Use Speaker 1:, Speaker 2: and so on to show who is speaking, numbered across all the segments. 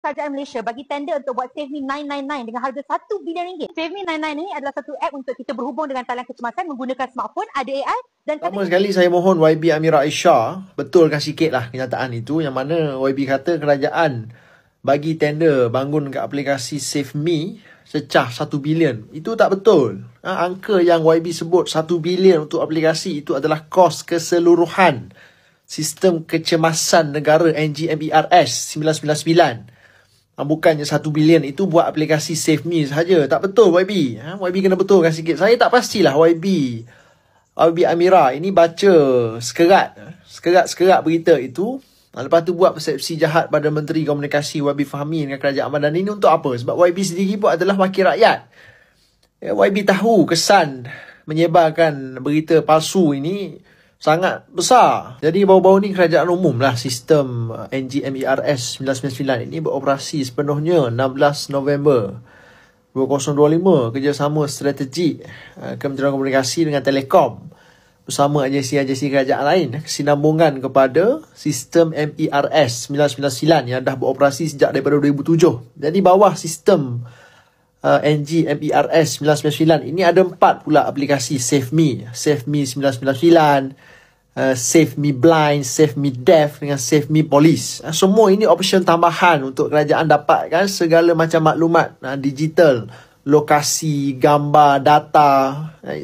Speaker 1: Kerajaan Malaysia bagi tender untuk buat Save Me 999 dengan harga RM1 bilion. Save Me 999 ini adalah satu app untuk kita berhubung dengan talian kecemasan menggunakan smartphone, ada AI dan
Speaker 2: pertama sekali saya mohon YB Amira Aisyah betulkan sikit lah kenyataan itu, yang mana YB kata kerajaan bagi tender bangun ke aplikasi Save Me secah 1 bilion. Itu tak betul. Angka yang YB sebut 1 bilion untuk aplikasi itu adalah kos keseluruhan sistem kecemasan negara NGMERS 999. Bukannya 1 bilion itu buat aplikasi Save Me sahaja. Tak betul YB. YB kena betulkan sikit. Saya tak pastilah YB Amira ini baca sekerat berita itu, lepas tu buat persepsi jahat pada Menteri Komunikasi YB Fahmi dengan Kerajaan Madani ini untuk apa? Sebab YB sendiri pun adalah wakil rakyat. YB tahu kesan menyebarkan berita palsu ini sangat besar. Jadi baru-baru ni kerajaan umum lah sistem NGMERS 999 ini beroperasi sepenuhnya 16 November 2025, kerjasama strategik Kementerian Komunikasi dengan Telekom bersama agensi-agensi kerajaan lain, kesinambungan kepada sistem MERS 999 yang dah beroperasi sejak daripada 2007. Jadi bawah sistem NGMERS 999 ini ada 4 pula aplikasi Save Me 999, Save Me Blind, Save Me Deaf dengan Save Me Police. Semua ini option tambahan untuk kerajaan dapatkan segala macam maklumat digital, lokasi, gambar, data,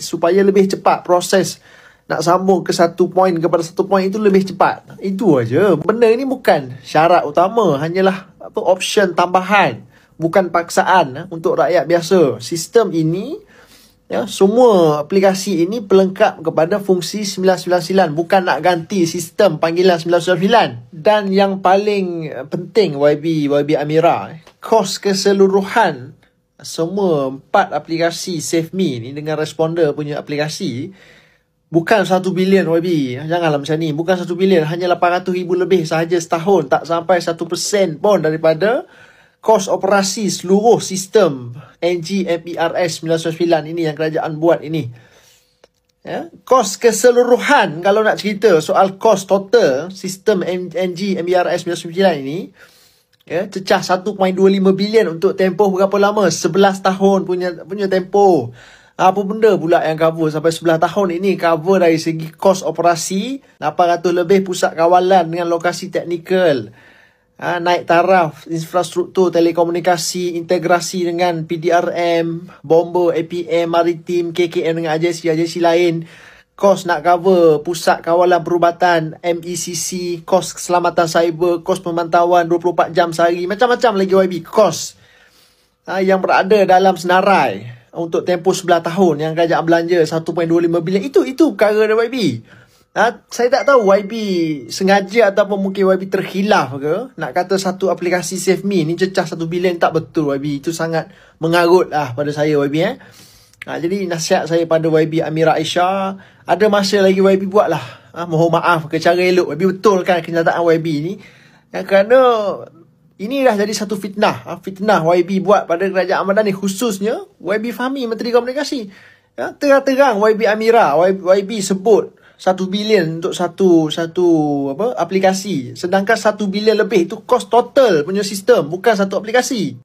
Speaker 2: supaya lebih cepat proses nak sambung ke satu poin kepada satu poin itu lebih cepat. Itu aja. Benda ini bukan syarat utama, hanyalah option tambahan, bukan paksaan untuk rakyat biasa. Sistem ini, semua aplikasi ini pelengkap kepada fungsi 999, bukan nak ganti sistem panggilan 999. Dan yang paling penting YB Amira, kos keseluruhan semua 4 aplikasi Save Me ni dengan responder punya aplikasi bukan 1 bilion YB. Janganlah macam ni. Bukan 1 bilion, hanya 800,000 lebih sahaja setahun. Tak sampai 1% pun daripada kos operasi seluruh sistem NGMERS 999 ini yang kerajaan buat ini. Kos keseluruhan, kalau nak cerita soal kos total sistem NGMERS 999 ini, cecah 1.25 bilion untuk tempoh berapa lama? 11 tahun punya tempoh. Apa benda pula yang cover sampai 11 tahun ini? Cover dari segi kos operasi 800 lebih pusat kawalan dengan lokasi teknikal, naik taraf infrastruktur telekomunikasi, integrasi dengan PDRM, bomba, APM, maritim, KKM dengan agensi-agensi lain. Kos nak cover pusat kawalan perubatan, MECC, kos keselamatan cyber, kos pemantauan 24 jam sehari, macam-macam lagi YB kos yang berada dalam senarai untuk tempoh 11 tahun yang kerajaan belanja 1.25 bilion. Itu perkara dari YB. Saya tak tahu YB sengaja ataupun mungkin YB terkhilaf ke nak kata satu aplikasi Save Me ni cecah 1 bilion. Tak betul YB. Itu sangat mengarut lah pada saya YB. Jadi nasihat saya pada YB Amira Aisyah, ada masa lagi YB buat lah. Mohon maaf ke cara elok YB betulkan kenyataan YB ni. Kerana ini dah jadi satu fitnah. Fitnah YB buat pada kerajaan Madani, khususnya YB Fahmi, Menteri Komunikasi. Terang-terang YB Amira, YB sebut 1 bilion untuk satu aplikasi. Sedangkan 1 bilion lebih itu kos total punya sistem, bukan satu aplikasi.